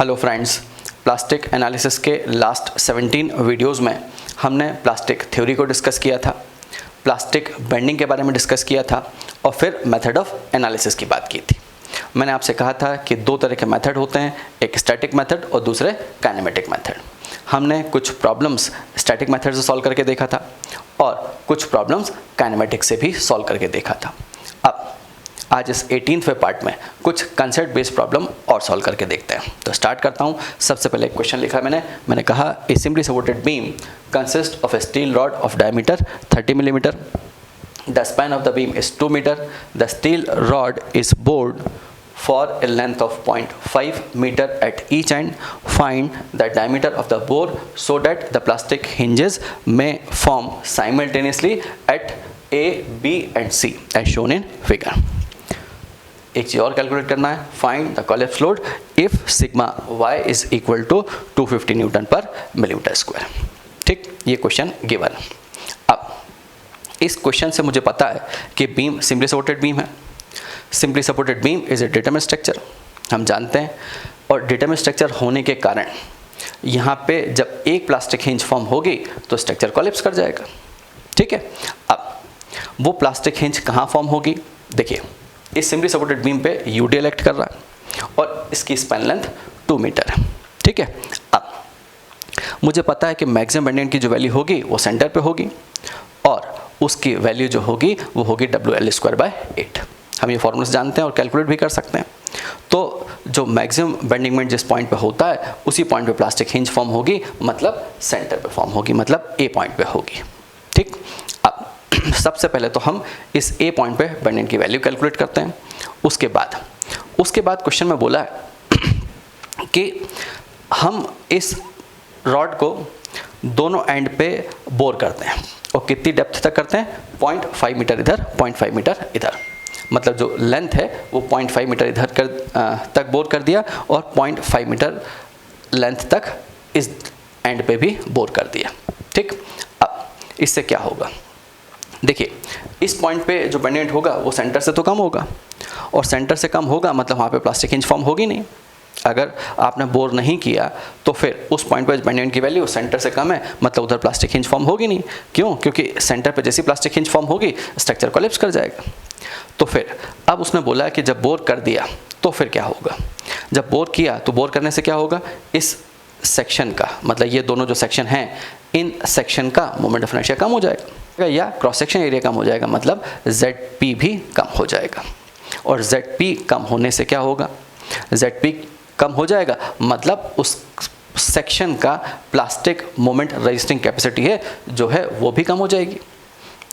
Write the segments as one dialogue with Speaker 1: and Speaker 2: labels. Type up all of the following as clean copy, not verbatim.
Speaker 1: Hello friends, plastic analysis के last 17 videos में हमने प्लास्टिक थ्योरी को डिस्कस किया था, प्लास्टिक बेंडिंग के बारे में डिस्कस किया था और फिर मेथड ऑफ एनालिसिस की बात की थी। मैंने आपसे कहा था कि दो तरह के मेथड होते हैं, एक स्टैटिक मेथड और दूसरे काइनेमेटिक मेथड। हमने कुछ प्रॉब्लम्स स्टैटिक मेथड से सॉल्व करके देखा था और कुछ प्रॉब्लम्स काइनेमेटिक से भी सॉल्व करके देखा था। अब आज इस 18वें पार्ट में कुछ कंसेप्ट बेस्ड प्रॉब्लम और सॉल्व करके देखते हैं। तो स्टार्ट करता हूँ। सबसे पहले एक क्वेश्चन लिखा मैंने कहा a simply supported beam consist of a steel rod of diameter 30 millimetre, the span of the beam is 2 metre, the steel rod is bored for a length of 0.5 meter at each end. Find the diameter of the bore so that the plastic hinges may form simultaneously at A, B and C as shown in figure. एक चीज़ और calculate करना है, find the collapse load if sigma y is equal to 250 newton per millimetre square. ठीक, ये question given. अब इस question से मुझे पता है कि बीम सिंपली सपोर्टेड बीम है। Simply supported beam is a determinate structure, हम जानते हैं, और डिटरमिनेट स्ट्रक्चर होने के कारण यहाँ पे जब एक प्लास्टिक हिंज फॉर्म होगी तो स्ट्रक्चर कोलैप्स कर जाएगा। ठीक है, अब वो प्लास्टिक हिंज कहाँ फॉर्म होगी? देखिए, इस सिंपली सपोर्टेड बीम पे यूडी इलेक्ट कर रहा है और इसकी स्पैन लेंथ 2 मीटर है। ठीक है, अब मुझे पता है कि मैक्सिमम बेंडिंग की जो वैल्यू होगी वो सेंटर पे होगी और उसकी वैल्यू जो होगी वो होगी WL²/8। हम ये फॉर्मूला जानते हैं और कैलकुलेट भी कर सकते हैं। तो जो मैक्सिमम बेंडिंग मोमेंट जिस पॉइंट पे होता है उसी पॉइंट पे प्लास्टिक हिंज फॉर्म होगी, मतलब सेंटर पे फॉर्म होगी, मतलब ए पॉइंट पे होगी। ठीक, अब सबसे पहले तो हम इस ए पॉइंट पे बेंडिंग की वैल्यू कैलकुलेट करते हैं। उसके बाद क्वेश्चन में बोला है कि हम इस रॉड को दोनों एंड पे बोर करते हैं और कितनी डेप्थ तक करते हैं? 0.5 मीटर इधर, 0.5 मीटर इधर, मतलब जो लेंथ है वो 0.5 मीटर इधर तक बोर कर दिया और 0.5 मीटर लेंथ तक इस एंड पे भी बोर कर दिया। ठीक, अब इससे क्या होगा? देखिए, इस पॉइंट पे जो बेंडिंग होगा वो सेंटर से तो कम होगा और सेंटर से कम होगा मतलब वहाँ पे प्लास्टिक हिंज फॉर्म होगी नहीं। अगर आपने बोर नहीं किया तो फिर उस पॉइंट पे बेंडिंग की वैल्यू सेंटर से कम है, मतलब उधर प्लास्टिक हिंज फॉर्म होगी नहीं। क्यों? क्योंकि सेंटर पे जैसी प्लास्टिक हिंज फॉर्म होगी स्ट्रक्चर कोलैप्स कर जाएगा। तो फिर अब उसने बोला कि जब बोर कर दिया तो फिर क्या होगा? जब बोर किया तो बोर करने से क्या होगा? इस सेक्शन का, मतलब ये दोनों जो सेक्शन हैं, इन सेक्शन का मोमेंट ऑफ इनर्शिया कम हो जाएगा या क्रॉस सेक्शन एरिया कम हो जाएगा, मतलब ZP भी कम हो जाएगा। और ZP कम होने से क्या होगा? ZP कम हो जाएगा मतलब उस सेक्शन का प्लास्टिक मोमेंट रेजिस्टिंग कैपेसिटी है जो है वो भी कम हो जाएगी।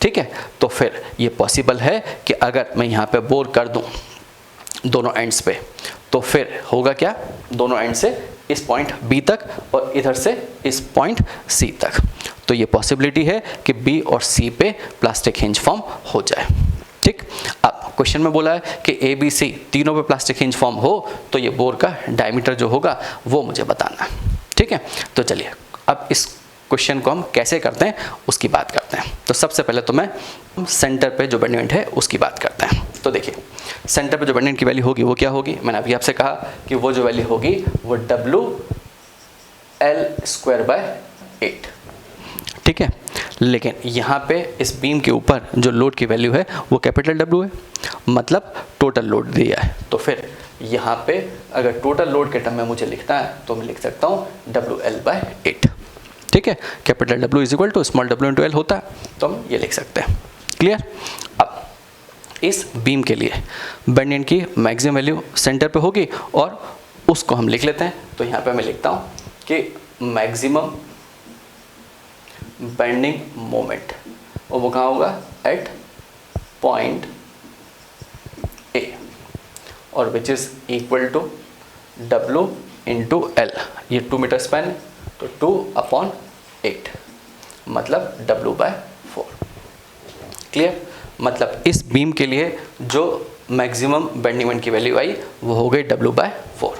Speaker 1: ठीक है, तो फिर ये पॉसिबल है कि अगर मैं यहाँ पे बोर कर दूँ दोनों एंड्स पे तो फिर होगा क्या? दोनों एंड से इस पॉइंट B तक और इधर से इस पॉइंट C तक, तो ये पॉसिबिलिटी है कि B और C पे प्लास्टिक हिंज फॉर्म हो जाए। ठीक, अब क्वेश्चन में बोला है कि ABC तीनों पे प्लास्टिक हिंज फॉर्म हो तो ये बोर का डायमीटर जो होगा वो मुझे बताना है। ठीक है, तो चलिए अब इस क्वेश्चन को हम कैसे करते हैं उसकी बात करते हैं। तो सबसे पहले तो मैं सेंटर पे जो बेंडिंग है उसकी बात करते हैं। तो देखिए, सेंटर पे जो बेंडिंग की वैल्यू होगी वो क्या होगी? मैंने अभी आपसे कहा कि वो जो वैल्यू होगी वो WL²/8। ठीक है, लेकिन यहाँ पे इस बीम के ऊपर जो लोड की वैल्यू है वो कैपिटल W है, मतलब टोटल लोड दिया है। तो फिर यहाँ पे अगर टोटल लोड के टर्म में मुझे लिखना है तो मैं लिख सकता हूँ WL/8। ठीक है, capital W is equal to small w into L होता है, तो हम ये लिख सकते हैं। क्लियर? अब इस बीम के लिए बेंडिंग की मैक्सिमम वैल्यू सेंटर पे होगी और उसको हम लिख लेते हैं। तो यहाँ पे मैं लिखता हूँ कि मैक्सिमम बेंडिंग मोमेंट, और वो कहाँ होगा? एट पॉइंट A, और which is equal to W into L। ये 2 मीटर स्पैन, तो 2/8 मतलब W/4। क्लियर? मतलब इस बीम के लिए जो मैक्सिमम बेंडिंग मोमेंट की वैल्यू आई वो हो गई W/4।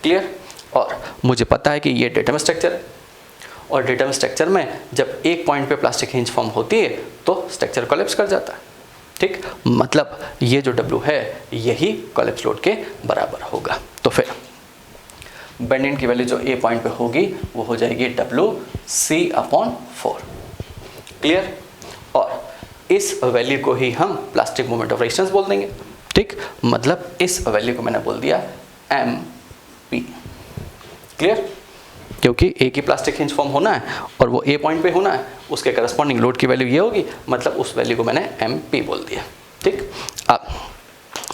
Speaker 1: क्लियर? और मुझे पता है कि ये डेटम स्ट्रक्चर है और डेटम स्ट्रक्चर में जब एक पॉइंट पे प्लास्टिक हिंज फॉर्म होती है तो स्ट्रक्चर कोलैप्स कर जाता है। ठीक, मतलब ये जो W है यही कोलैप्स लोड के बराबर होगा। तो फिर बेंडिंग की वैल्यू जो ए पॉइंट पे होगी वो हो जाएगी WC/4। क्लियर? और इस वैल्यू को ही हम प्लास्टिक मोमेंट ऑफ रेजिस्टेंस बोल देंगे। ठीक, मतलब इस वैल्यू को मैंने बोल दिया MP। क्लियर? क्योंकि ए की प्लास्टिक हिंज फॉर्म होना है और वो ए पॉइंट पे होना है, उसके करस्पॉन्डिंग लोड की वैल्यू ये होगी, मतलब उस वैल्यू को मैंने MP बोल दिया। ठीक,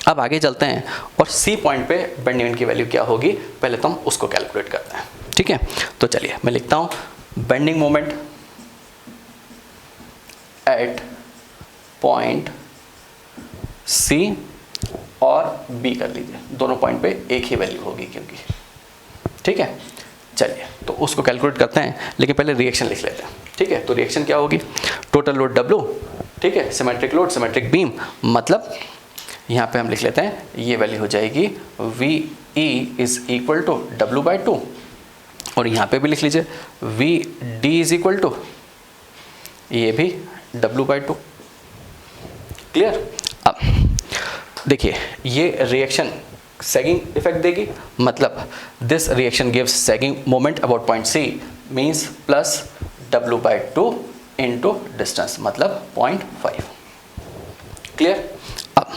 Speaker 1: अब आगे चलते हैं और सी पॉइंट पे बेंडिंग की वैल्यू क्या होगी, पहले तो हम उसको कैलकुलेट करते हैं। ठीक है, तो चलिए मैं लिखता हूँ bending moment at point C और बी कर लीजिए, दोनों पॉइंट पे एक ही वैल्यू होगी क्योंकि। ठीक है, चलिए तो उसको कैलकुलेट करते हैं, लेकिन पहले रिएक्शन लिख लेते हैं। ठीक है, तो रिएक्शन क्या होगी, टोटल लोड W, ठीक है, सिमेट्रिक लोड, सिमेट्रिक बीम, मतलब यहाँ पे हम लिख लेते हैं ये वैल्यू हो जाएगी VE is equal to W/2, और यहाँ पे भी लिख लीजिए VD इज इक्वल टू ये भी W/2। क्लियर? अब देखिए ये रिएक्शन सैगिंग इफेक्ट देगी, मतलब this reaction gives sagging moment about point C means plus W/2 into distance, मतलब 0.5। क्लियर? अब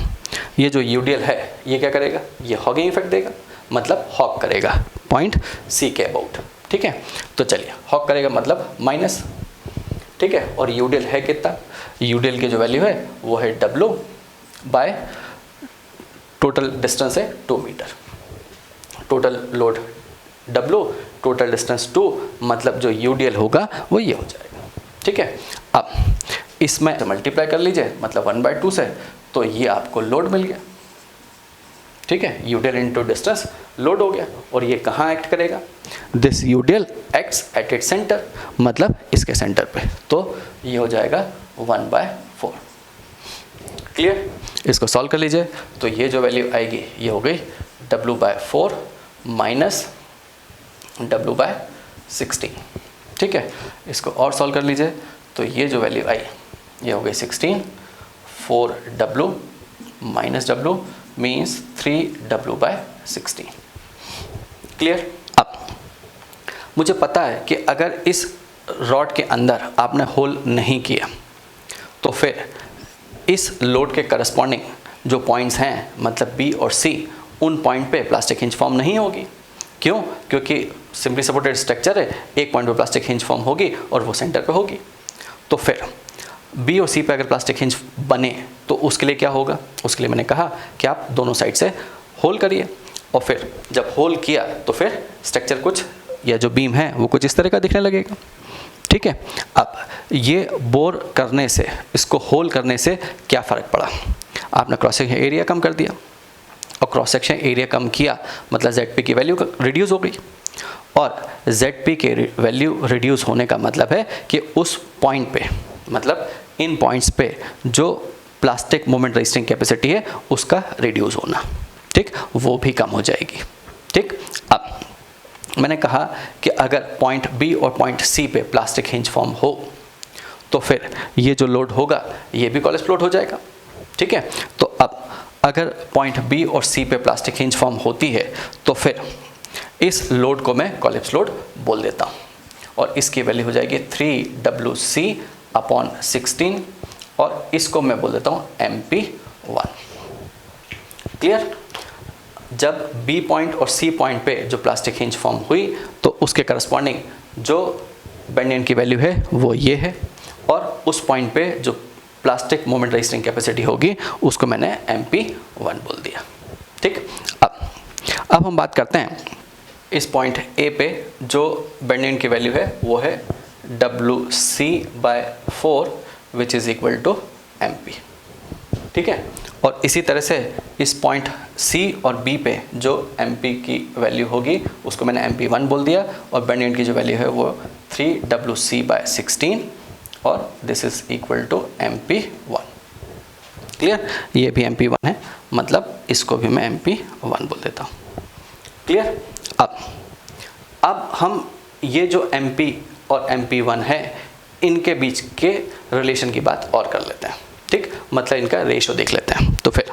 Speaker 1: ये जो UDL है ये क्या करेगा, ये हॉगिंग इफेक्ट देगा, मतलब हॉग करेगा पॉइंट C के अबाउट। ठीक है, तो चलिए हॉग करेगा मतलब माइनस। ठीक है, और UDL है कितना, UDL की जो वैल्यू है वो है W बाय टोटल डिस्टेंस है 2 मीटर, total load W, total distance 2, मतलब जो UDL होगा वो ये हो जाएगा। ठीक है, अब इसमें मल्टीप्लाई कर लीजिए, मतलब 1/2 से, तो ये आपको लोड मिल गया। ठीक है, UDL इनटू डिस्टेंस लोड हो गया, और ये कहाँ एक्ट करेगा, this UDL acts at its centre, मतलब इसके सेंटर पे, तो ये हो जाएगा 1/4। क्लियर? इसको सॉल्व कर लीजिए, तो ये जो वैल्यू आएगी ये हो गई W/4 माइनस W/16। ठीक है, इसको और सॉल्व कर लीजिए, तो ये जो वैल्यू आई ये हो गई 16, 4W minus W means 3W/16। Clear? अब मुझे पता है कि अगर इस रॉड के अंदर आपने होल नहीं किया तो फिर इस लोड के करस्पॉन्डिंग जो पॉइंट्स हैं, मतलब B और C, उन पॉइंट पे प्लास्टिक हिंज फॉर्म नहीं होगी। क्यों? क्योंकि सिंपली सपोर्टेड स्ट्रक्चर है, एक पॉइंट पे प्लास्टिक हिंज फॉर्म होगी और वो सेंटर पे होगी। तो फिर B और C पे अगर प्लास्टिक हिंज बने तो उसके लिए क्या होगा, उसके लिए मैंने कहा कि आप दोनों साइड से होल करिए, और फिर जब होल किया तो फिर स्ट्रक्चर कुछ, या जो बीम है वो कुछ इस तरह का दिखने लगेगा। ठीक है, अब ये बोर करने से, इसको होल करने से क्या फ़र्क पड़ा, आपने क्रॉस सेक्शन एरिया कम कर दिया, और क्रॉस सेक्शन एरिया कम किया मतलब ZP की वैल्यू रिड्यूस हो गई, और ZP के वैल्यू रिड्यूस होने का मतलब है कि उस पॉइंट पे, मतलब इन पॉइंट्स पे जो प्लास्टिक मोमेंट रेजिस्टिंग कैपेसिटी है उसका रिड्यूस होना, ठीक, वो भी कम हो जाएगी। ठीक, अब मैंने कहा कि अगर पॉइंट B और पॉइंट C पे प्लास्टिक हिंज फॉर्म हो तो फिर ये जो लोड होगा ये भी कॉलेप्स लोड हो जाएगा। ठीक है, तो अब अगर पॉइंट B और C पे प्लास्टिक हिंज फॉर्म होती है तो फिर इस लोड को मैं कॉलेप्स लोड बोल देता हूँ, और इसकी वैल्यू हो जाएगी 3WC/16, और इसको मैं बोल देता हूँ MP1। क्लियर? जब B पॉइंट और C पॉइंट पे जो प्लास्टिक हिंज फॉर्म हुई तो उसके करस्पॉन्डिंग जो बेंडिंग की वैल्यू है वो ये है, और उस पॉइंट पे जो प्लास्टिक मोमेंट रेजिस्टिंग कैपेसिटी होगी उसको मैंने MP1 बोल दिया। ठीक, अब हम बात करते हैं इस पॉइंट A पे जो बेंडिंग की वैल्यू है वो है WC/4 which is equal to MP। ठीक है, और इसी तरह से इस पॉइंट C और B पे जो MP की वैल्यू होगी उसको मैंने MP1 बोल दिया, और बेंडिंग की जो वैल्यू है वो 3WC/16, और this is equal to MP1। Clear? ये भी MP1 है, मतलब इसको भी मैं MP1 बोल देता हूँ। क्लियर? अब हम ये जो MP और MP1 है इनके बीच के रिलेशन की बात और कर लेते हैं। ठीक, मतलब इनका रेशो देख लेते हैं। तो फिर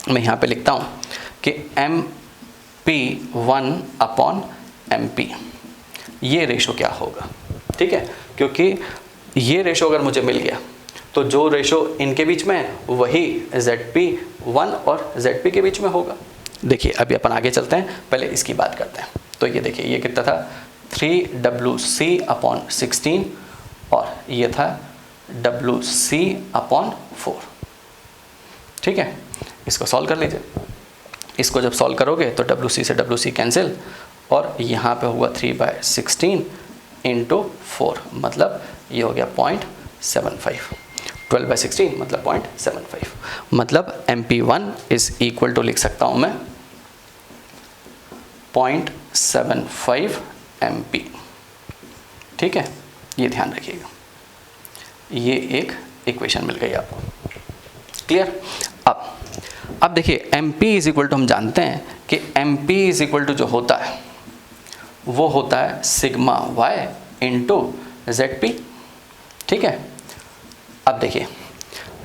Speaker 1: मैं यहाँ पे लिखता हूँ कि P1/MP, ये रेशो क्या होगा, ठीक है, क्योंकि ये रेशो अगर मुझे मिल गया तो जो रेशो इनके बीच में है वही ZP1 और ZP के बीच में होगा। देखिए अभी अपन आगे चलते हैं, पहले इसकी बात करते हैं। तो ये देखिए ये कितना था 3WC/16 और ये था WC/4, ठीक है। इसको सॉल्व कर लीजिए। इसको जब सॉल्व करोगे तो WC से WC कैंसिल और यहाँ पे होगा 3/16 × 4, मतलब ये हो गया 0.75। 12/16 मतलब 0.75, मतलब MP1 इज इक्वल टू लिख सकता हूँ मैं 0.75 MP, ठीक है। ये ध्यान रखिएगा, ये एक इक्वेशन मिल गई आपको, क्लियर। अब देखिए MP इज इक्वल टू, हम जानते हैं कि MP इज इक्वल टू जो होता है वो होता है सिग्मा y × ZP, ठीक है। अब देखिए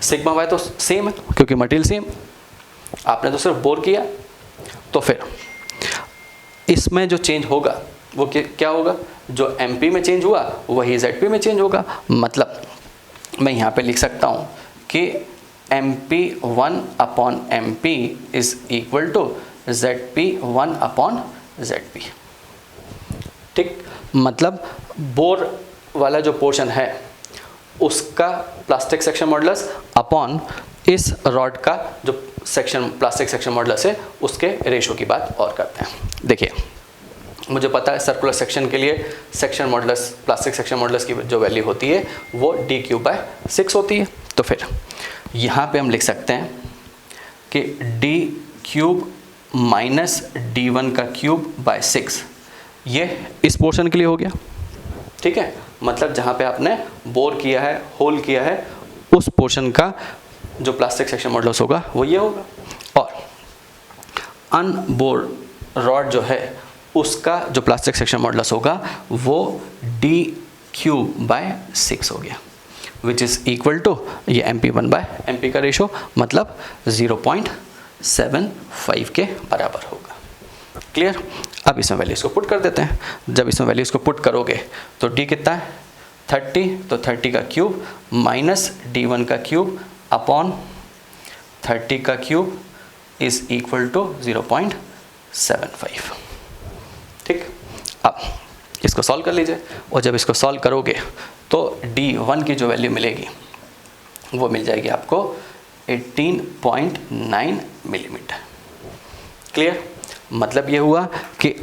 Speaker 1: सिग्मा y तो सेम है क्योंकि मटेरियल सेम, आपने तो सिर्फ बोर किया, तो फिर इसमें जो चेंज होगा वो क्या होगा, जो MP में चेंज हुआ वही ZP में चेंज होगा। मतलब मैं यहाँ पे लिख सकता हूँ कि MP1/MP is equal to ZP1/ZP, ठीक। मतलब बोर वाला जो पोर्शन है उसका प्लास्टिक सेक्शन मॉडुलस अपॉन इस रॉड का जो सेक्शन प्लास्टिक सेक्शन मॉडुलस है उसके रेशो की बात और करते हैं। देखिए मुझे पता है सर्कुलर सेक्शन के लिए section modulus, plastic section modulus की जो वैल्यू होती है वो D3/6 होती है। तो फिर यहाँ पे हम लिख सकते हैं कि D3 - D1⁴/6 ये इस पोर्शन के लिए हो गया, ठीक है। मतलब जहाँ पे आपने बोर किया है, होल किया है, उस पोर्शन का जो प्लास्टिक सेक्शन मॉडुलस होगा वो ये होगा, और अनबोर रॉड जो है उसका जो प्लास्टिक सेक्शन मॉडुलस होगा वो D3/6 हो गया, विच इज़ इक्वल टू ये MP1/MP का रेशो, मतलब 0.75 के बराबर होगा, क्लियर। अब इसमें वैल्यूज़ को पुट कर देते हैं। जब इसमें वैल्यूज़ को पुट करोगे तो D कितना है 30, तो 30³ minus D1³ upon 30³ is equal to 0.75, ठीक। अब इसको सॉल्व कर लीजिए, और जब इसको सॉल्व करोगे तो D1 की जो वैल्यू मिलेगी वो मिल जाएगी आपको 18.9 मिलीमीटर, क्लियर। मतलब ये हुआ कि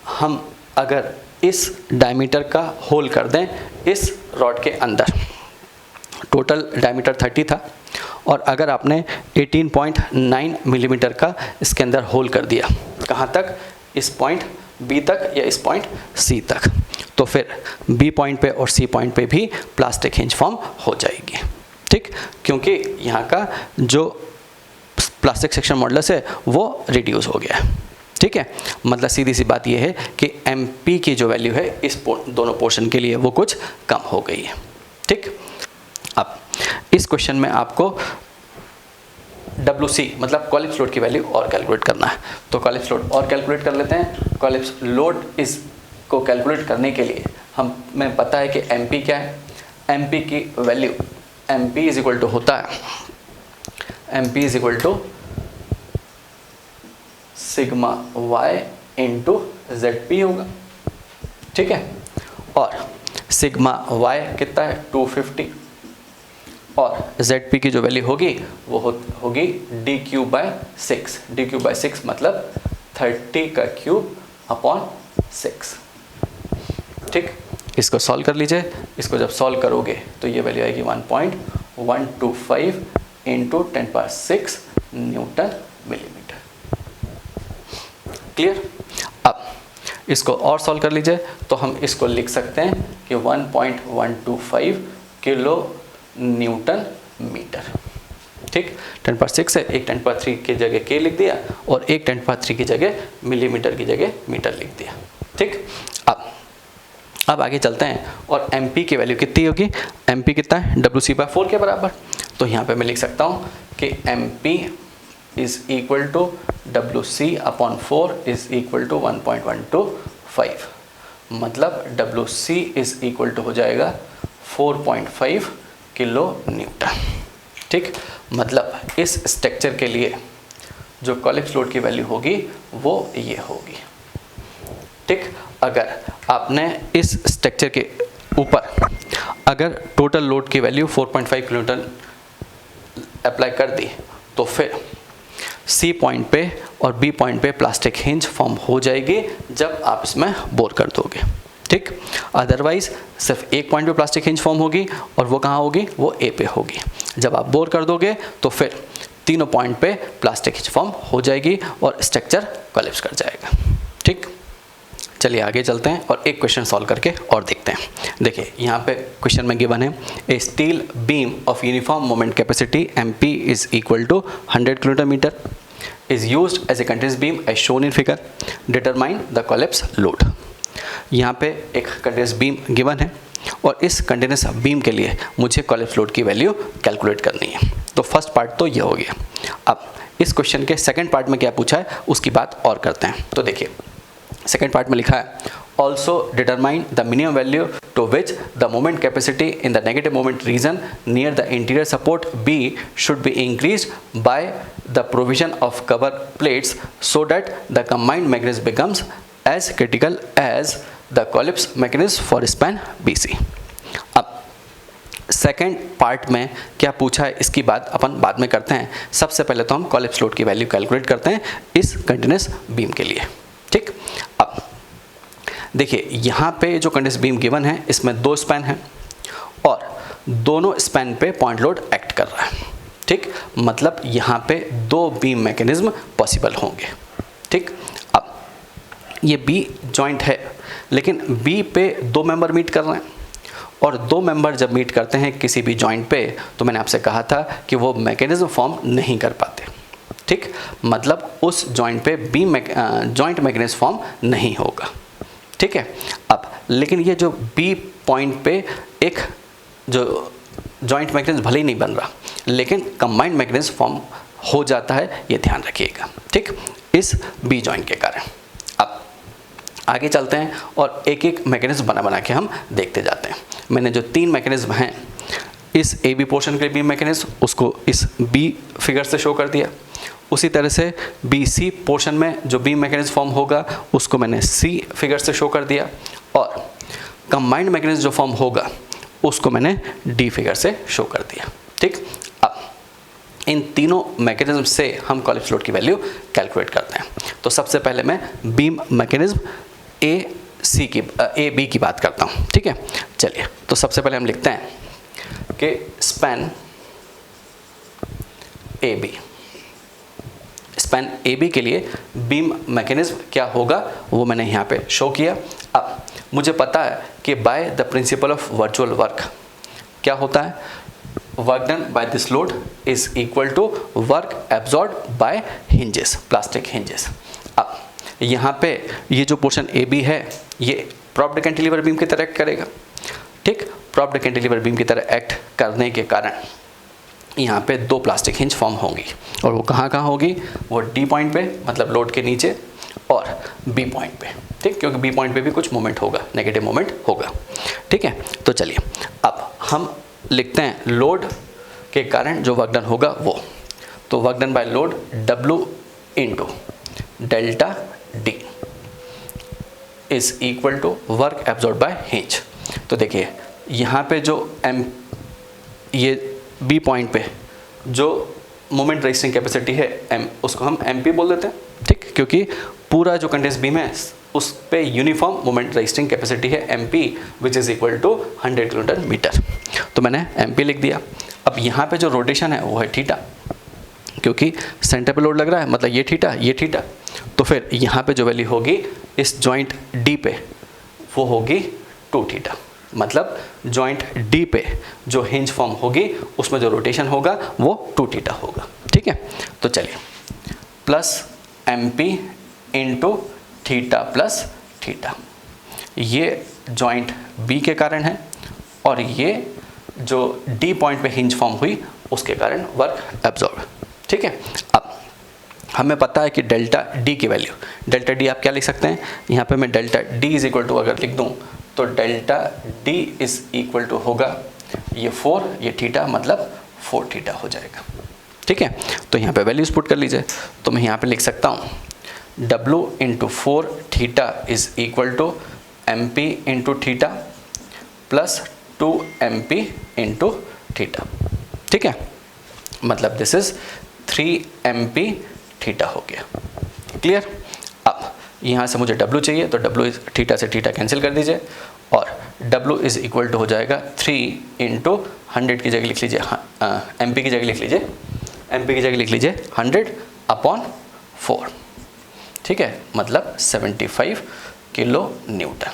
Speaker 1: हम अगर इस डायमीटर का होल कर दें इस रॉड के अंदर, टोटल डायमीटर 30 था, और अगर आपने 18.9 मिलीमीटर का इसके अंदर होल कर दिया, कहाँ तक, इस पॉइंट B तक या इस पॉइंट C तक, तो फिर B पॉइंट पे और C पॉइंट पे भी प्लास्टिक हिंज फॉर्म हो जाएगी, ठीक। क्योंकि यहाँ का जो प्लास्टिक सेक्शन मॉडुलस है वो रिड्यूस हो गया है, ठीक है। मतलब सीधी सी बात यह है कि MP की जो वैल्यू है इस दोनों पोर्शन के लिए वो कुछ कम हो गई है, ठीक। अब इस क्वेश्चन में आपको WC मतलब कॉलिप्स लोड की वैल्यू और कैलकुलेट करना है, तो कॉलिप्स लोड और कैलकुलेट कर लेते हैं। कॉलिप्स लोड को कैलकुलेट करने के लिए हमें पता है कि MP क्या है। MP की value MP is equal to होता है, MP is equal to sigma y × ZP होगा, ठीक है। और सिग्मा y कितना है 250, और ZP की जो वैल्यू होगी वो होगी D3/6, D3/6 मतलब 30³ अपॉन 6, ठीक। इसको सॉल्व कर लीजिए। इसको जब सॉल्व करोगे तो ये वैल्यू आएगी 1.125 × 10⁶ न्यूटन मिलीमीटर, क्लियर। अब इसको और सॉल्व कर लीजिए तो हम इसको लिख सकते हैं कि 1.125 किलो न्यूटन मीटर, ठीक। 10⁶ से एक 10⁻³ की जगह के लिख दिया और एक 10⁻³ की जगह मिलीमीटर की जगह मीटर लिख दिया, ठीक। अब आगे चलते हैं, और MP की वैल्यू कितनी होगी, MP कितना है WC/4 के बराबर। तो यहाँ पे मैं लिख सकता हूँ कि MP is equal to WC upon 4 is equal to 1.125, मतलब WC इज इक्वल टू हो जाएगा 4.5 किलो न्यूटन। ठीक, मतलब इस स्ट्रक्चर के लिए जो कॉलिप्स लोड की वैल्यू होगी वो ये होगी। ठीक, अगर आपने इस स्ट्रक्चर के ऊपर अगर टोटल लोड की वैल्यू 4.5 किलो न्यूटन अप्लाई कर दी तो फिर C पॉइंट पे और B पॉइंट पे प्लास्टिक हिंज फॉर्म हो जाएगी जब आप इसमें बोर कर दोगे। ठीक, अदरवाइज सिर्फ एक पॉइंट पे प्लास्टिक हिंज फॉर्म होगी और वो कहाँ होगी, वो A पे होगी। जब आप बोर कर दोगे तो फिर तीनों पॉइंट पे प्लास्टिक हिंज फॉर्म हो जाएगी और स्ट्रक्चर कोलैप्स कर जाएगा। ठीक, चलिए आगे चलते हैं और एक क्वेश्चन सॉल्व करके और देखते हैं। देखिए यहाँ पे क्वेश्चन में गिवन है a steel beam of uniform moment capacity MP is equal to 100 kilometre metre is used as a continuous beam as shown in figure, determine the collapse load. यहाँ पे एक कंटिन्यूअस बीम गिवन है और इस continuous beam के लिए मुझे collapse load की वैल्यू कैलकुलेट करनी है। तो फर्स्ट पार्ट तो ये हो गया। अब इस क्वेश्चन के सेकेंड पार्ट में क्या पूछा है उसकी बात और करते हैं। तो देखिए सेकेंड पार्ट में लिखा है also determine the minimum value to which the moment capacity in the negative moment region near the interior support B should be increase by the provision of cover plates so that the combined mechanism becomes as critical as the collapse mechanism for span BC। अब second part में क्या पूछा है इसकी बात अपन बाद में करते हैं। सबसे पहले तो हम कोलैप्स लोड की वैल्यू कैलकुलेट करते हैं इस कंटिन्यूअस बीम के लिए। ठीक, अब देखिए यहाँ पे जो कंटिन्यूअस बीम गिवन है इसमें दो स्पैन है और दोनों स्पैन पे पॉइंट लोड एक्ट कर रहा है। ठीक, मतलब यहाँ पे दो बीम मैकेनिज्म पॉसिबल होंगे। ठीक, अब ये B जॉइंट है लेकिन B पे दो मेंबर मीट कर रहे हैं और दो मेंबर जब मीट करते हैं किसी भी जॉइंट पे तो मैंने आपसे कहा था कि वो मैकेनिज्म फॉर्म नहीं कर पाते। ठीक, मतलब उस जॉइंट पे बीम जॉइंट मैकेनिज्म फॉर्म नहीं होगा। ठीक है, अब लेकिन ये जो B पॉइंट पे एक जो जॉइंट मैकेनिज्म भले ही नहीं बन रहा लेकिन कंबाइंड मैकेनिज्म फॉर्म हो जाता है, ये ध्यान रखिएगा। ठीक, इस B जॉइंट के कारण। अब आगे चलते हैं और एक एक मैकेनिज्म बना के हम देखते जाते हैं। मैंने जो तीन मैकेनिज्म हैं इस AB पोर्शन के बीम मैकेनिज्म उसको इस B फिगर से शो कर दिया। उसी तरह से BC पोर्शन में जो बीम मैकेनिज्म फॉर्म होगा उसको मैंने C फिगर से शो कर दिया और कंबाइंड मैकेनिज्म जो फॉर्म होगा उसको मैंने D फिगर से शो कर दिया। ठीक, अब इन तीनों मैकेनिज्म से हम कोलैप्स लोड की वैल्यू कैलकुलेट करते हैं। तो सबसे पहले मैं बीम मैकेनिज्म AB की बात करता हूँ। ठीक है, चलिए तो सबसे पहले हम लिखते हैं कि स्पैन AB के लिए बीम मैकेनिज्म क्या होगा वो मैंने यहाँ पे शो किया। अब मुझे पता है कि by the principle of virtual work क्या होता है, work done by this load is equal to work absorb by hinges, plastic hinges. अब यहाँ पे ये जो पोर्शन AB है ये प्रॉप्ड कैंटिलीवर बीम की तरह एक्ट करेगा। ठीक, प्रॉप्ड कैंटिलीवर बीम की तरह एक्ट करने के कारण यहाँ पे दो प्लास्टिक हिंज फॉर्म होंगी और वो कहाँ होगी, वो D पॉइंट पे मतलब लोड के नीचे और B पॉइंट पे। ठीक, क्योंकि B पॉइंट पे भी कुछ मोमेंट होगा, नेगेटिव मोमेंट होगा। ठीक है, तो चलिए अब हम लिखते हैं लोड के कारण जो वर्क डन होगा वो, तो work done by load W into delta D is equal to work absorb by hinge. तो देखिए यहाँ पे जो ये B पॉइंट पे जो मोमेंट रेजिस्टिंग कैपेसिटी है M, उसको हम MP बोल देते हैं। ठीक, क्योंकि पूरा जो कंटिन्यूअस बीम है उस पे यूनिफॉर्म मोमेंट रेजिस्टिंग कैपेसिटी है MP which is equal to 100 kilometre metre. तो मैंने MP लिख दिया। अब यहाँ पे जो रोटेशन है वो है थीटा, क्योंकि सेंटर पे लोड लग रहा है मतलब ये थीटा। तो फिर यहाँ पे जो वैल्यू होगी इस जॉइंट D पे वो होगी 2 थीटा, मतलब जॉइंट D पे जो हिंज फॉर्म होगी उसमें जो रोटेशन होगा वो 2 थीटा होगा। ठीक है, तो चलिए plus MP into theta plus theta, ये जॉइंट B के कारण है और ये जो D पॉइंट पे हिंज फॉर्म हुई उसके कारण वर्क एब्जॉर्ब। ठीक है, अब हमें पता है कि डेल्टा डी की वैल्यू, डेल्टा डी आप क्या लिख सकते हैं, यहाँ पे मैं delta D is equal to अगर लिख दूँ तो delta D is equal to होगा ये 4, ये थीटा मतलब 4 थीटा हो जाएगा। ठीक है, तो यहाँ पे वैल्यूज पुट कर लीजिए। तो मैं यहाँ पे लिख सकता हूँ W into 4 theta is equal to M P into theta plus 2 MP into theta. ठीक है, मतलब दिस इज 3 MP थीटा हो गया। क्लियर। अब यहाँ से मुझे W चाहिए तो W थीटा से थीटा कैंसिल कर दीजिए और W इज इक्वल टू हो जाएगा 3 इंटू 100 की जगह लिख लीजिए, MP की जगह लिख लीजिए, MP की जगह लिख लीजिए 100 अपॉन 4। ठीक है, मतलब 75 किलो न्यूटन।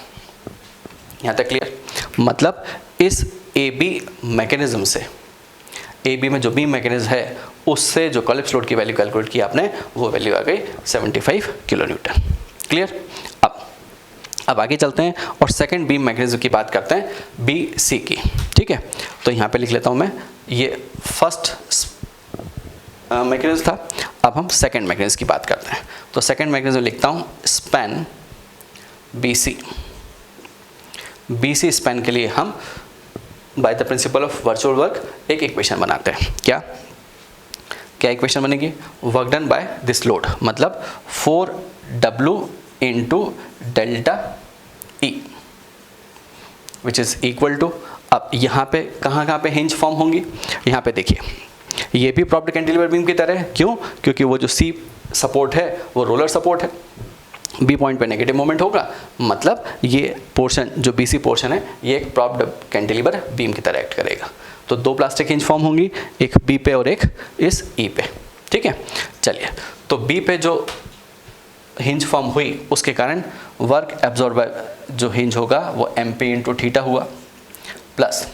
Speaker 1: यहाँ तक क्लियर। मतलब इस AB मैकेनिज्म से, AB में जो बीम मैकेनिज्म है उससे जो कोलैप्स लोड की वैल्यू कैलकुलेट की आपने वो वैल्यू आ गई 75 किलो न्यूटन। क्लियर। अब आगे चलते हैं और सेकंड बीम मैकेनिज्म की बात करते हैं BC की। ठीक है, तो यहाँ पे लिख लेता हूँ मैं, ये फर्स्ट मैकेनिज्म था, अब हम सेकंड मैकेनिज्म की बात करते हैं। तो सेकंड मैकेनिज्म लिखता हूँ स्पैन BC। BC स्पैन के लिए हम by the principle of virtual work एक इक्वेशन बनाते हैं। क्या इक्वेशन बनेगी, work done by this load मतलब 4W into delta E which is equal to, अब यहाँ पे कहाँ पे हिंज फॉर्म होंगी, यहाँ पे देखिए ये भी प्रॉप्ड कैंटिलीवर बीम की तरह है। क्यों, क्योंकि वो जो C सपोर्ट है वो रोलर सपोर्ट है, B पॉइंट पे नेगेटिव मोमेंट होगा, मतलब ये पोर्शन जो BC पोर्शन है ये एक प्रॉप्ड कैंटिलीवर बीम की तरह एक्ट करेगा। तो 2 प्लास्टिक हिंज फॉर्म होंगी, एक B पे और एक इस E पे। ठीक है, चलिए तो B पे जो हिंज फॉर्म हुई उसके कारण वर्क एब्जॉर्ब जो हिंज होगा वो MP इंटू थीटा हुआ, प्लस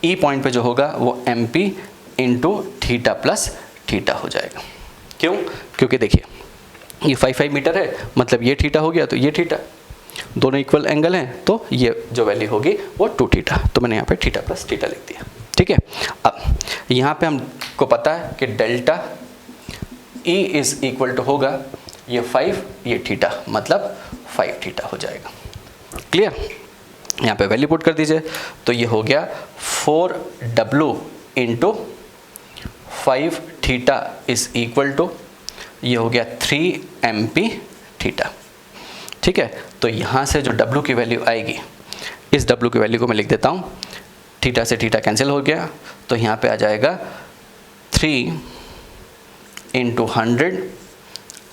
Speaker 1: E पॉइंट पे जो होगा वो MP into theta plus theta हो जाएगा। क्यों, क्योंकि देखिए ये 5 मीटर है, मतलब ये थीटा हो गया तो ये थीटा, दोनों इक्वल एंगल हैं तो ये जो वैल्यू होगी वो 2 थीटा, तो मैंने यहाँ पे थीटा प्लस थीटा लिख दिया। ठीक है, अब यहाँ पे हमको पता है कि delta E is equal to होगा ये 5 ये थीटा, मतलब 5 थीटा हो जाएगा। क्लियर। यहाँ पे वैल्यू पुट कर दीजिए तो ये हो गया 4W into 5 theta is equal to ये हो गया 3 MP थीटा। ठीक है, तो यहाँ से जो W की वैल्यू आएगी, इस W की वैल्यू को मैं लिख देता हूँ, थीटा से थीटा कैंसिल हो गया तो यहाँ पे आ जाएगा 3 इंटू 100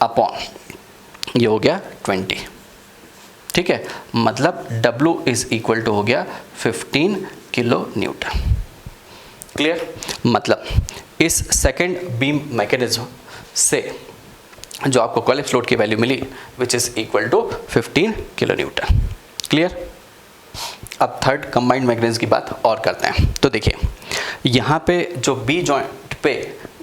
Speaker 1: अपॉन ये हो गया 20। ठीक है, मतलब W इज इक्वल टू हो गया 15 किलो न्यूटन। क्लियर। मतलब इस सेकंड बीम मैकेनिज्म से जो आपको कोलैप्स लोड की वैल्यू मिली which is equal to 15 kilo newton. Clear. अब थर्ड कंबाइंड मैकेनिज्म की बात और करते हैं। तो देखिए यहाँ पे जो B जॉइंट पे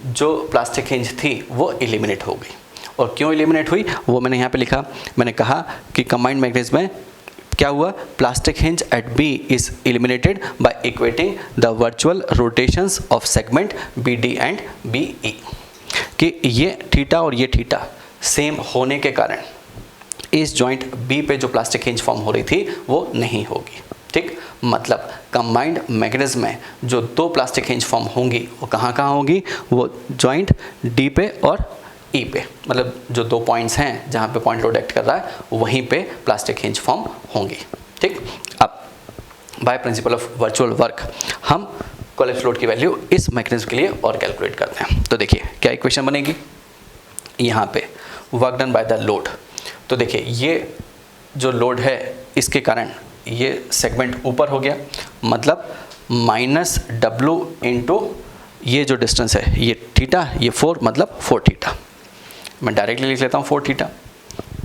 Speaker 1: जो प्लास्टिक हिंज थी वो एलिमिनेट हो गई, और क्यों एलिमिनेट हुई वो मैंने यहाँ पे लिखा। मैंने कहा कि कंबाइंड मैकेनिज्म में क्या हुआ, plastic hinge at B is eliminated by equating the virtual rotations of segment BD and BE, कि ये थीटा और ये थीटा सेम होने के कारण इस जॉइंट B पे जो प्लास्टिक हिंज फॉर्म हो रही थी वो नहीं होगी। ठीक, मतलब कंबाइंड मैकेनिज्म में जो 2 प्लास्टिक हिंज फॉर्म होंगी वो कहाँ होंगी, वो जॉइंट D पे और E पे, मतलब जो 2 पॉइंट्स हैं जहाँ पे पॉइंट लोड एक्ट कर रहा है वहीं पे प्लास्टिक हिंज फॉर्म होंगी। ठीक, अब by principle of virtual work हम कोलैप्स लोड की वैल्यू इस मैकेनिज्म के लिए और कैलकुलेट करते हैं। तो देखिए क्या इक्वेशन बनेगी, यहाँ पे work done by the load. तो देखिए ये जो लोड है इसके कारण ये सेगमेंट ऊपर हो गया, मतलब -W इंटू ये जो डिस्टेंस है ये थीटा, ये 4 मतलब 4 थीटा, मैं डायरेक्टली लिख लेता हूँ 4 थीटा।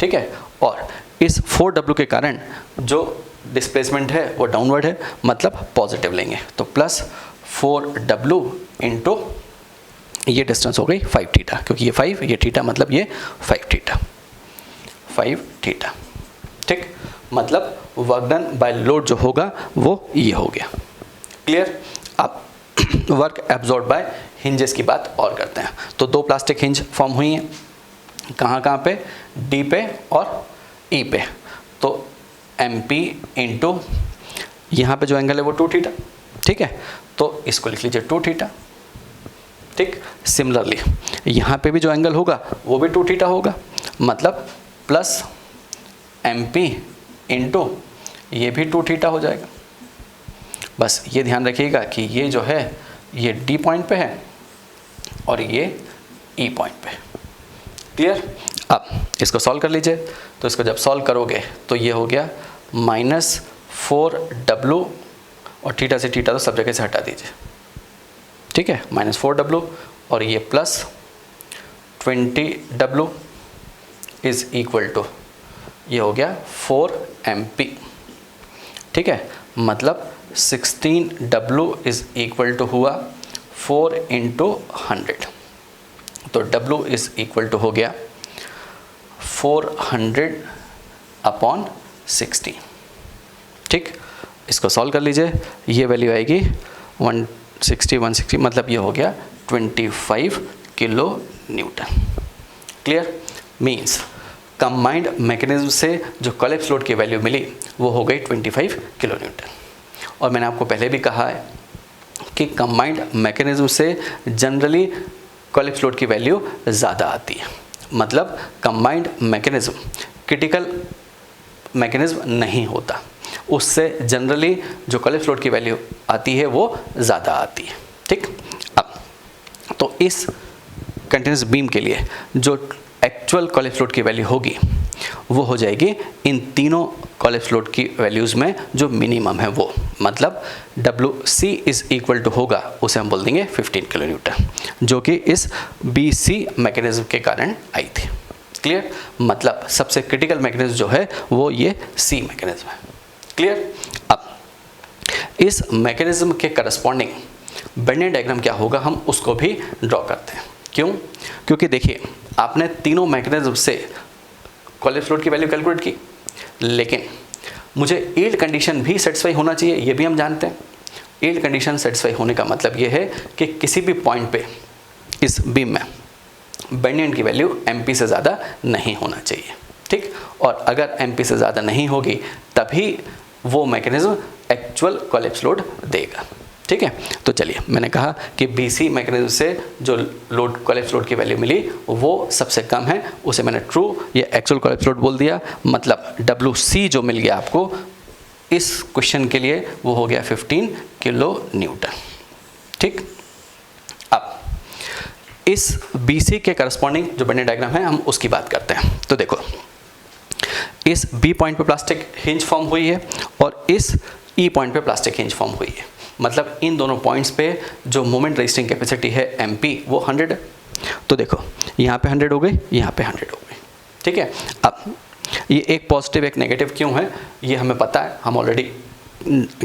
Speaker 1: ठीक है, और इस 4W के कारण जो डिस्प्लेसमेंट है वो डाउनवर्ड है, मतलब पॉजिटिव लेंगे, तो प्लस 4W इंटू ये डिस्टेंस हो गई 5 थीटा, क्योंकि ये 5 ये थीटा मतलब ये 5 थीटा, 5 थीटा। ठीक, मतलब वर्क डन बाय लोड जो होगा वो ये हो गया। क्लियर। अब वर्क एब्जॉर्ब बाय हिंजेस की बात और करते हैं। तो 2 प्लास्टिक हिंज फॉर्म हुई हैं, कहाँ पे, डी पे और ई पे। तो एम पी इंटू यहाँ पर जो एंगल है वो 2 थीटा, ठीक है, तो इसको लिख लीजिए 2 थीटा, ठीक। सिमिलरली यहाँ पे भी जो एंगल होगा वो भी 2 थीटा होगा, मतलब प्लस एम पी इंटू ये भी 2 थीटा हो जाएगा। बस ये ध्यान रखिएगा कि ये जो है ये डी पॉइंट पे है और ये ई पॉइंट पे। क्लियर? अब इसको सॉल्व कर लीजिए। तो इसको जब सॉल्व करोगे तो ये हो गया -4w और थीटा से थीटा तो सब जगह से हटा दीजिए, ठीक है, -4w और ये plus 20w is equal to ये हो गया 4mp, ठीक है, मतलब 16w इज इक्वल टू हुआ 4 × 100, तो w इज इक्वल टू हो गया 400/60, ठीक। इसको सॉल्व कर लीजिए, ये वैल्यू आएगी 160 मतलब ये हो गया 25 kilo newton. Clear? Means combined mechanism से जो कोलैप्स लोड की वैल्यू मिली वो हो गई 25 किलो न्यूटन। और मैंने आपको पहले भी कहा है कि कंबाइंड मैकेनिज्म से जनरली कोलैप्स लोड की वैल्यू ज़्यादा आती है, मतलब कंबाइंड मैकेनिज्म क्रिटिकल मैकेनिज्म नहीं होता, उससे जनरली जो कोलैप्स लोड की वैल्यू आती है वो ज़्यादा आती है, ठीक। अब तो इस कंटिन्यूस बीम के लिए जो एक्चुअल कोलैप्स लोड की वैल्यू होगी वो हो जाएगी इन तीनों कोलैप्स लोड की वैल्यूज़ में जो मिनिमम है वो, मतलब WC इज़ इक्वल टू होगा, उसे हम बोल देंगे 15 किलो न्यूटन, जो कि इस BC मैकेनिज्म के कारण आई थी। क्लियर? मतलब सबसे क्रिटिकल मैकेनिज्म जो है वो ये C मैकेनिज्म है। क्लियर? अब इस मैकेनिज्म के करस्पॉन्डिंग बेंडिंग डायग्राम क्या होगा हम उसको भी ड्रॉ करते हैं। क्यों? क्योंकि देखिए आपने तीनों मैकेनिज्म से कोलैप्स लोड की वैल्यू कैलकुलेट की, लेकिन मुझे यील्ड कंडीशन भी सेटिस्फाई होना चाहिए, ये भी हम जानते हैं। यील्ड कंडीशन सेटिस्फाई होने का मतलब ये है कि किसी भी पॉइंट पे इस बीम में बेंडिंग की वैल्यू MP से ज़्यादा नहीं होना चाहिए, ठीक। और अगर MP से ज़्यादा नहीं होगी तभी वो मैकेनिज्म एक्चुअल कोलैप्स लोड देगा, ठीक है। तो चलिए, मैंने कहा कि BC मैकेनिज्म से जो लोड कोलैप्स लोड की वैल्यू मिली वो सबसे कम है, उसे मैंने ट्रू या एक्चुअल कोलैप्स लोड बोल दिया, मतलब WC जो मिल गया आपको इस क्वेश्चन के लिए वो हो गया 15 किलो न्यूटन, ठीक। अब इस BC के करस्पॉन्डिंग जो बेंडिंग डायग्राम है हम उसकी बात करते हैं। तो देखो इस B पॉइंट पे प्लास्टिक हिंज फॉर्म हुई है और इस E पॉइंट पे प्लास्टिक हिंज फॉर्म हुई है, मतलब इन दोनों पॉइंट्स पे जो मोमेंट रेजिस्टिंग कैपेसिटी है MP वो 100 है। तो देखो यहाँ पे 100 हो गई, यहाँ पे 100 हो गई, ठीक है। अब ये एक पॉजिटिव एक नेगेटिव क्यों है ये हमें पता है, हम ऑलरेडी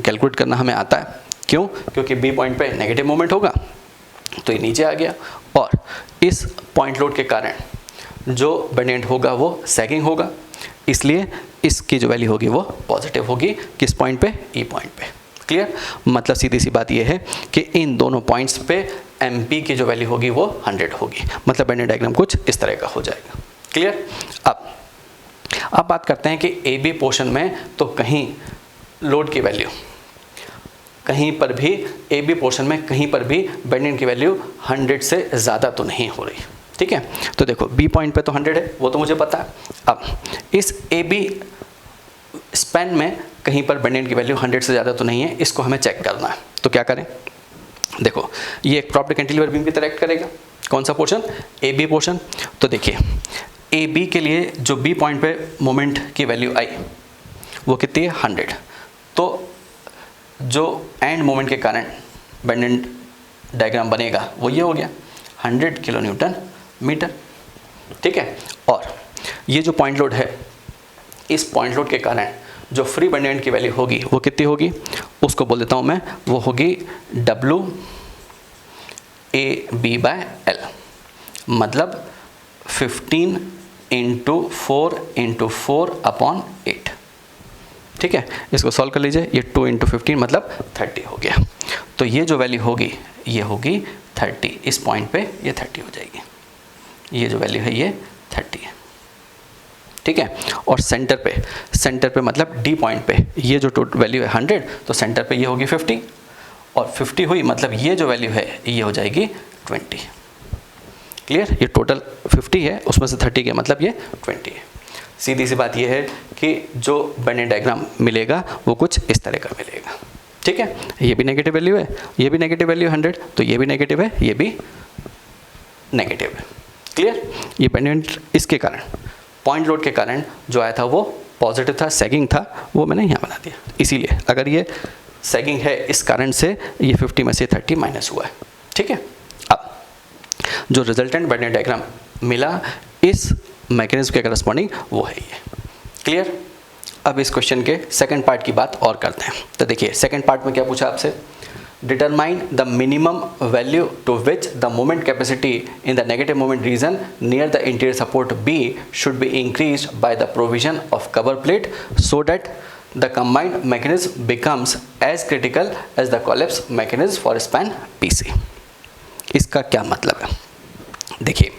Speaker 1: कैलकुलेट करना हमें आता है। क्यों? क्योंकि B पॉइंट पे नेगेटिव मोमेंट होगा तो ये नीचे आ गया, और इस पॉइंट लोड के कारण जो बेंडिंग होगा वो सैगिंग होगा, इसलिए इसकी जो वैल्यू होगी वो पॉजिटिव होगी। किस पॉइंट पे? E पॉइंट पे। क्लियर? मतलब सीधी सी बात ये है कि इन दोनों पॉइंट्स पे MP की जो वैल्यू होगी वो 100 होगी, मतलब बेंडिंग डायग्राम कुछ इस तरह का हो जाएगा। क्लियर? अब बात करते हैं कि AB पोर्शन में तो कहीं लोड की वैल्यू कहीं पर भी AB पोर्शन में कहीं पर भी बेंडिंग की वैल्यू 100 से ज़्यादा तो नहीं हो रही, ठीक है। तो देखो B पॉइंट पे तो 100 है, वो तो मुझे पता है। अब इस AB स्पैन में कहीं पर बेंडिंग की वैल्यू 100 से ज़्यादा तो नहीं है, इसको हमें चेक करना है। तो क्या करें? देखो ये एक प्रॉप्ड कैंटिलीवर बीम की तरह एक्ट करेगा। कौन सा पोर्शन? AB portion. तो देखिए AB के लिए जो B पॉइंट पे मोमेंट की वैल्यू आई वो कितनी है? 100। तो जो एंड मोमेंट के कारण बेंडिंग डायग्राम बनेगा वो ये हो गया 100 किलो न्यूटन मीटर, ठीक है। और ये जो पॉइंट लोड है, इस पॉइंट लोड के कारण जो फ्री बेंडिंग की वैल्यू होगी वो कितनी होगी? उसको बोल देता हूँ मैं, वो होगी WAB/L, मतलब 15 × 4 × 4/8, ठीक है। इसको सॉल्व कर लीजिए, ये 2 × 15 मतलब 30 हो गया। तो ये जो वैल्यू होगी ये होगी 30, इस पॉइंट पे ये 30 हो जाएगी, ये जो वैल्यू है ये 30 है, ठीक है। और सेंटर पे मतलब डी पॉइंट पे ये जो टोटल वैल्यू है 100, तो सेंटर पे ये होगी 50, और 50 हुई मतलब ये जो वैल्यू है ये हो जाएगी 20। क्लियर? ये टोटल 50 है, उसमें से 30 के मतलब ये 20 है। सीधी सी बात ये है कि जो बेंडिंग डायग्राम मिलेगा वो कुछ इस तरह का मिलेगा, ठीक है। ये भी नेगेटिव वैल्यू है, ये भी नेगेटिव वैल्यू 100, तो ये भी नेगेटिव है, ये भी नेगेटिव है। क्लियर? ये बेंडिंग इसके कारण, पॉइंट लोड के कारण जो आया था वो पॉजिटिव था, सैगिंग था, वो मैंने यहाँ बना दिया। इसीलिए अगर ये सैगिंग है इस कारण से ये 50 में से 30 माइनस हुआ है, ठीक है। अब जो रिजल्टेंट बेंडिंग डायग्राम मिला इस मैकेनिज्म के करस्पॉन्डिंग वो है ये। क्लियर? अब इस क्वेश्चन के सेकंड पार्ट की बात और करते हैं। तो देखिए सेकंड पार्ट में क्या पूछा आपसे, determine the minimum value to which the moment capacity in the negative moment region near the interior support B should be increased by the provision of cover plate so that the combined mechanism becomes as critical as the collapse mechanism for span PC. इसका क्या मतलब है? देखिए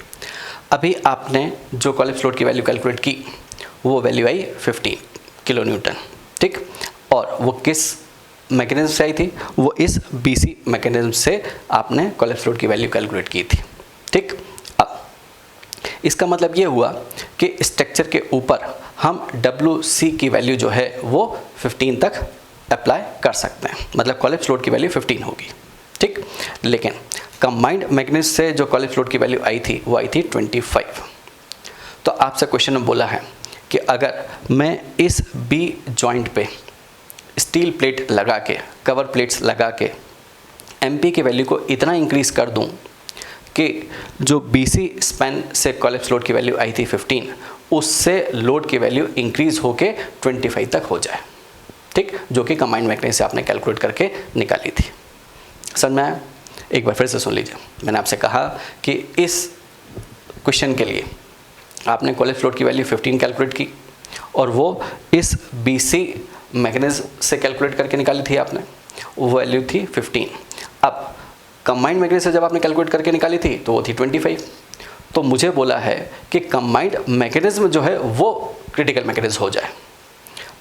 Speaker 1: अभी आपने जो collapse load की value calculate की वो वैल्यू आई 15 किलो न्यूटन, ठीक। और वो किस मैकेनिज्म से आई थी? वो इस बीसी मैकेनिज्म से आपने कोलैप्स लोड की वैल्यू कैलकुलेट की थी, ठीक। अब इसका मतलब ये हुआ कि स्ट्रक्चर के ऊपर हम WC की वैल्यू जो है वो 15 तक अप्लाई कर सकते हैं, मतलब कोलैप्स लोड की वैल्यू 15 होगी, ठीक। लेकिन कंबाइंड मैकेनिज्म से जो कोलैप्स लोड की वैल्यू आई थी वो आई थी 25। तो आपसे क्वेश्चन में बोला है कि अगर मैं इस बी जॉइंट पे स्टील प्लेट लगा के, कवर प्लेट्स लगा के MP की वैल्यू को इतना इंक्रीज़ कर दूं कि जो BC स्पैन से कोलैप्स लोड की वैल्यू आई थी 15, उससे लोड की वैल्यू इंक्रीज़ होके 25 तक हो जाए, ठीक, जो कि कंबाइंड मैकेनिज्म से आपने कैलकुलेट करके निकाली थी। समझ में आया? एक बार फिर से सुन लीजिए। मैंने आपसे कहा कि इस क्वेश्चन के लिए आपने कोलैप्स लोड की वैल्यू 15 कैलकुलेट की और वो इस BC मैकेनिज्म से कैलकुलेट करके निकाली थी आपने, वो वैल्यू थी 15। अब कंबाइंड मैकेनिज्म से जब आपने कैलकुलेट करके निकाली थी तो वो थी 25। तो मुझे बोला है कि कंबाइंड मैकेनिज्म जो है वो क्रिटिकल मैकेनिज्म हो जाए,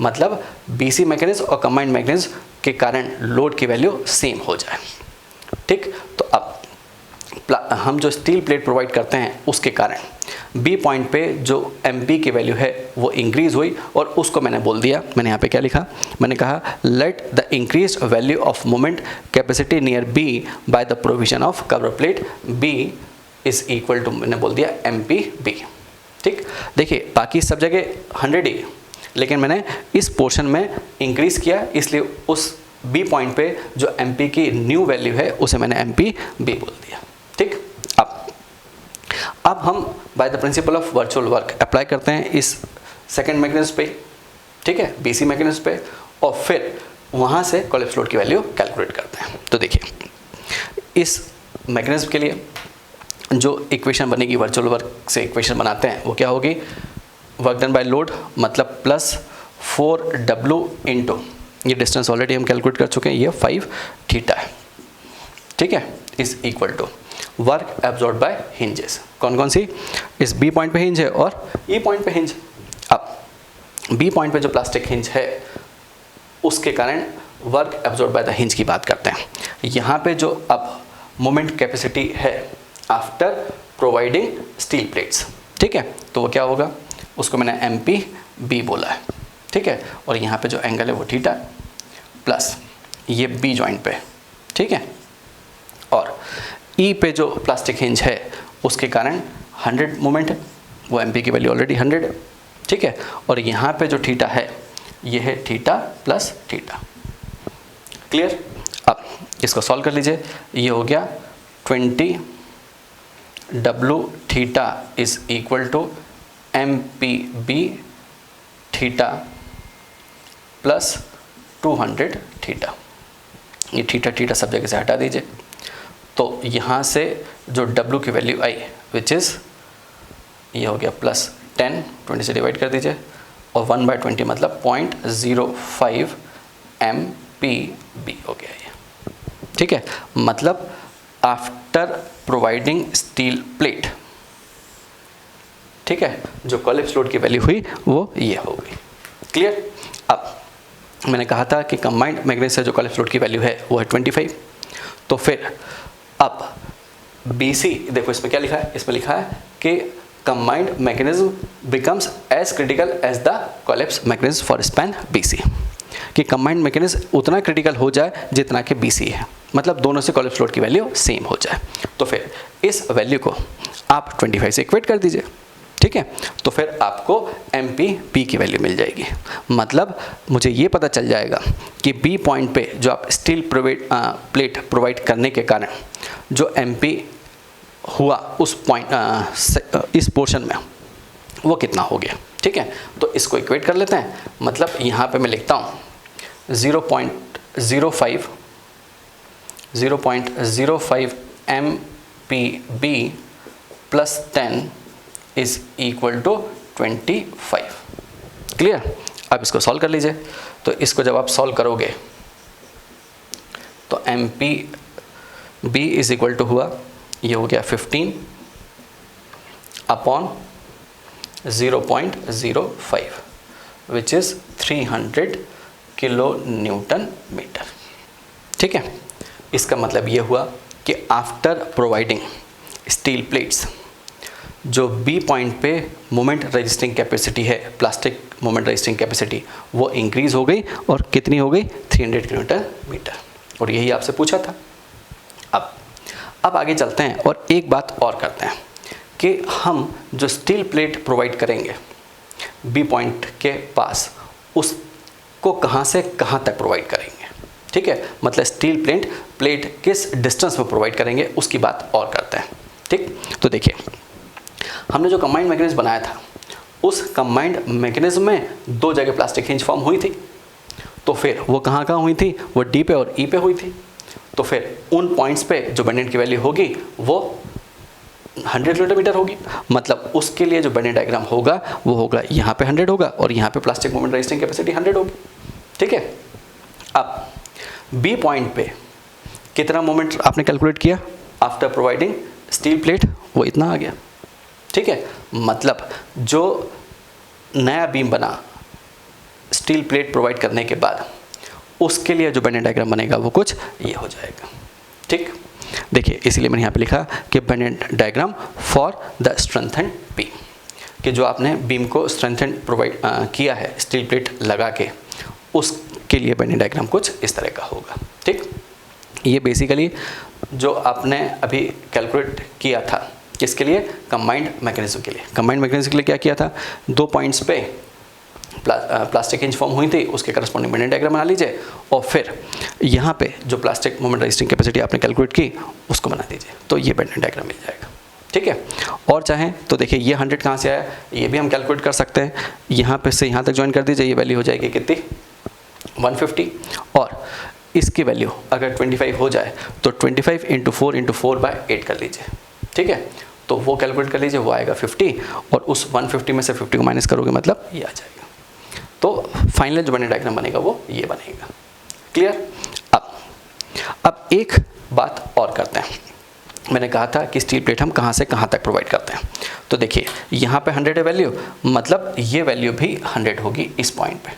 Speaker 1: मतलब BC मैकेनिज्म और कंबाइंड मैकेनिज्म के कारण लोड की वैल्यू सेम हो जाए, ठीक। तो अब हम जो स्टील प्लेट प्रोवाइड करते हैं उसके कारण बी पॉइंट पे जो MP की वैल्यू है वो इंक्रीज़ हुई और उसको मैंने बोल दिया, मैंने यहाँ पे क्या लिखा, मैंने कहा let the increase value of moment capacity near B by the provision of cover plate B is equal to, मैंने बोल दिया MPB, ठीक। देखिए बाकी सब जगह 100 ही, लेकिन मैंने इस पोर्शन में इंक्रीज़ किया, इसलिए उस B पॉइंट पे जो MP की न्यू वैल्यू है उसे मैंने MPB बोल दिया, ठीक। अब हम by the principle of virtual work apply करते हैं इस सेकंड मैकेनिज्म पे, ठीक है, BC मैकेनिज्म पे, और फिर वहाँ से कोलैप्स लोड की वैल्यू कैलकुलेट करते हैं। तो देखिए इस मैकेनिज्म के लिए जो इक्वेशन बनेगी, वर्चुअल वर्क से इक्वेशन बनाते हैं, वो क्या होगी, वर्क डन बाय लोड मतलब प्लस 4W इंटू, ये डिस्टेंस ऑलरेडी हम कैलकुलेट कर चुके हैं, ये 5 थीटा है, ठीक है, is equal to work absorb by hinges. कौन कौन सी? इस B पॉइंट पे हिंज है और E पॉइंट पे हिंज। अब B पॉइंट पे जो प्लास्टिक हिंज है उसके कारण work absorb by the hinge की बात करते हैं। यहाँ पे जो अब मोमेंट कैपेसिटी है आफ्टर प्रोवाइडिंग स्टील प्लेट्स, ठीक है, तो वो क्या होगा, उसको मैंने MPB बोला है, ठीक है, और यहाँ पे जो एंगल है वो थीटा प्लस ये B जॉइंट पे, ठीक है, और E पे जो प्लास्टिक हिंज है उसके कारण 100 मोमेंट है, वो MP की वैल्यू ऑलरेडी 100 है, ठीक है, और यहाँ पे जो थीटा है ये है थीटा प्लस थीटा। क्लियर? अब इसको सॉल्व कर लीजिए, ये हो गया 20W theta is equal to MPB theta plus 200 theta. ये थीटा थीटा सब जगह से हटा दीजिए, तो यहाँ से जो W की वैल्यू आई विच इज़ ये हो गया प्लस 10, 20 से डिवाइड कर दीजिए, और 1/20 मतलब 0.05 MPB हो गया ये, ठीक है, मतलब आफ्टर प्रोवाइडिंग स्टील प्लेट ठीक है, जो कोलैप्स लोड की वैल्यू हुई वो ये हो गई। क्लियर। अब मैंने कहा था कि कंबाइंड मैकेनिज्म से जो कोलैप्स लोड की वैल्यू है वो है 25। तो फिर अब BC देखो इसमें क्या लिखा है, इसमें लिखा है कि combined mechanism becomes as critical as the collapse mechanism for span BC, कि कंबाइंड मैकेनिज्म उतना क्रिटिकल हो जाए जितना कि BC है, मतलब दोनों से कोलैप्स लोड की वैल्यू सेम हो जाए। तो फिर इस वैल्यू को आप 25 से इक्वेट कर दीजिए, ठीक है। तो फिर आपको MPP की वैल्यू मिल जाएगी, मतलब मुझे ये पता चल जाएगा कि B पॉइंट पे जो आप स्टील प्लेट प्रोवाइड करने के कारण जो MP हुआ उस पॉइंट इस पोर्शन में वो कितना हो गया, ठीक है। तो इसको इक्वेट कर लेते हैं, मतलब यहाँ पे मैं लिखता हूँ 0.05 MPB plus 10 is equal to 25। Clear. अब इसको सॉल्व कर लीजिए। तो इसको जब आप सॉल्व करोगे तो MPB इज इक्वल टू हुआ, ये हो गया 15 upon 0.05 which is 300 kilo newton metre, ठीक है। इसका मतलब ये हुआ कि आफ्टर प्रोवाइडिंग स्टील प्लेट्स जो B पॉइंट पे मोमेंट रजिस्टिंग कैपेसिटी है, प्लास्टिक मोमेंट रजिस्टिंग कैपेसिटी, वो इंक्रीज़ हो गई और कितनी हो गई 300 किलोमीटर मीटर, और यही आपसे पूछा था। अब आगे चलते हैं और एक बात और करते हैं कि हम जो स्टील प्लेट प्रोवाइड करेंगे B पॉइंट के पास, उसको कहाँ से कहाँ तक प्रोवाइड करेंगे, ठीक है। मतलब स्टील प्लेट किस डिस्टेंस में प्रोवाइड करेंगे उसकी बात और करते हैं, ठीक। तो देखिए, हमने जो कंबाइंड मैकेनिज्म बनाया था उस कंबाइंड मैकेनिज्म में दो जगह प्लास्टिक हिंज फॉर्म हुई थी। तो फिर वो कहाँ हुई थी, वो D पे और E पे हुई थी। तो फिर उन पॉइंट्स पे जो बेंडेंट की वैल्यू होगी वो 100 किलोमीटर मीटर होगी, मतलब उसके लिए जो बेंडेंट डायग्राम होगा वो होगा यहाँ पे 100 होगा और यहाँ पे प्लास्टिक मोमेंट रजिस्टिंग कैपेसिटी 100 होगी, ठीक है। अब B पॉइंट पे कितना मोमेंट आपने कैलकुलेट किया आफ्टर प्रोवाइडिंग स्टील प्लेट, वो इतना आ गया, ठीक है। मतलब जो नया बीम बना स्टील प्लेट प्रोवाइड करने के बाद उसके लिए जो बेंडेंट डायग्राम बनेगा वो कुछ ये हो जाएगा, ठीक। देखिए, इसलिए मैंने यहाँ पे लिखा कि bending diagram for the strengthened beam, कि जो आपने बीम को स्ट्रेंथेंड प्रोवाइड किया है स्टील प्लेट लगा के, उसके लिए बेंडेंट डायग्राम कुछ इस तरह का होगा, ठीक। ये बेसिकली जो आपने अभी कैलकुलेट किया था किसके लिए, कंबाइंड मैकेनिज्म के लिए। कंबाइंड मैकेनिज्म के लिए क्या किया था, दो पॉइंट्स पे प्लास्टिक हिंज फॉर्म हुई थी, उसके करस्पॉन्डिंग बेंडेंट डायग्राम बना लीजिए और फिर यहाँ पे जो प्लास्टिक मोमेंट रजिस्टिंग कैपेसिटी आपने कैलकुलेट की उसको बना दीजिए, तो ये बेंडेंट डायग्राम मिल जाएगा, ठीक है। और चाहें तो देखिए ये 100 कहाँ से आया, ये भी हम कैलकुलेट कर सकते हैं। यहाँ पे से यहाँ तक ज्वाइन कर दीजिए, ये वैल्यू हो जाएगी कितनी 150, और इसकी वैल्यू अगर 25 हो जाए तो 25 × 4 × 4/8 कर लीजिए, ठीक है। तो वो कैलकुलेट कर लीजिए, वो आएगा 50 और उस 150 में से 50 को माइनस करोगे मतलब ये आ जाएगा। तो फाइनल जो बेंडेंट डायग्राम बनेगा वो ये बनेगा, क्लियर। अब एक बात और करते हैं। मैंने कहा था कि स्टील प्लेट हम कहाँ से कहाँ तक प्रोवाइड करते हैं, तो देखिए यहाँ पे 100 है वैल्यू, मतलब ये वैल्यू भी 100 होगी इस पॉइंट पे,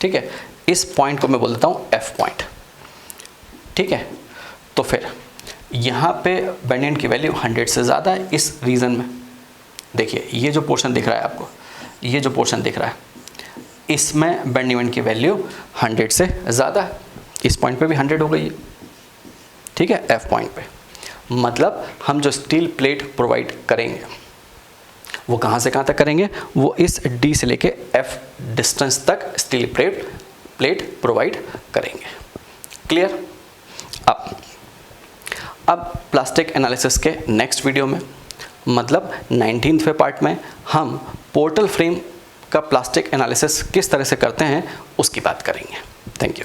Speaker 1: ठीक है। इस पॉइंट को मैं बोल देता हूँ F पॉइंट, ठीक है। तो फिर यहाँ पे बेंडेंट की वैल्यू 100 से ज़्यादा है इस रीजन में। देखिए ये जो पोर्शन दिख रहा है आपको, ये जो पोर्शन दिख रहा है, इसमें बेंडेंट की वैल्यू 100 से ज़्यादा है। इस पॉइंट पे भी 100 हो गई है, ठीक है, F पॉइंट पे। मतलब हम जो स्टील प्लेट प्रोवाइड करेंगे वो कहाँ से कहाँ तक करेंगे, वो इस D से लेके F डिस्टेंस तक स्टील प्लेट प्रोवाइड करेंगे, क्लियर। अब प्लास्टिक एनालिसिस के नेक्स्ट वीडियो में, मतलब 19वें पार्ट में, हम पोर्टल फ्रेम का प्लास्टिक एनालिसिस किस तरह से करते हैं उसकी बात करेंगे। Thank you.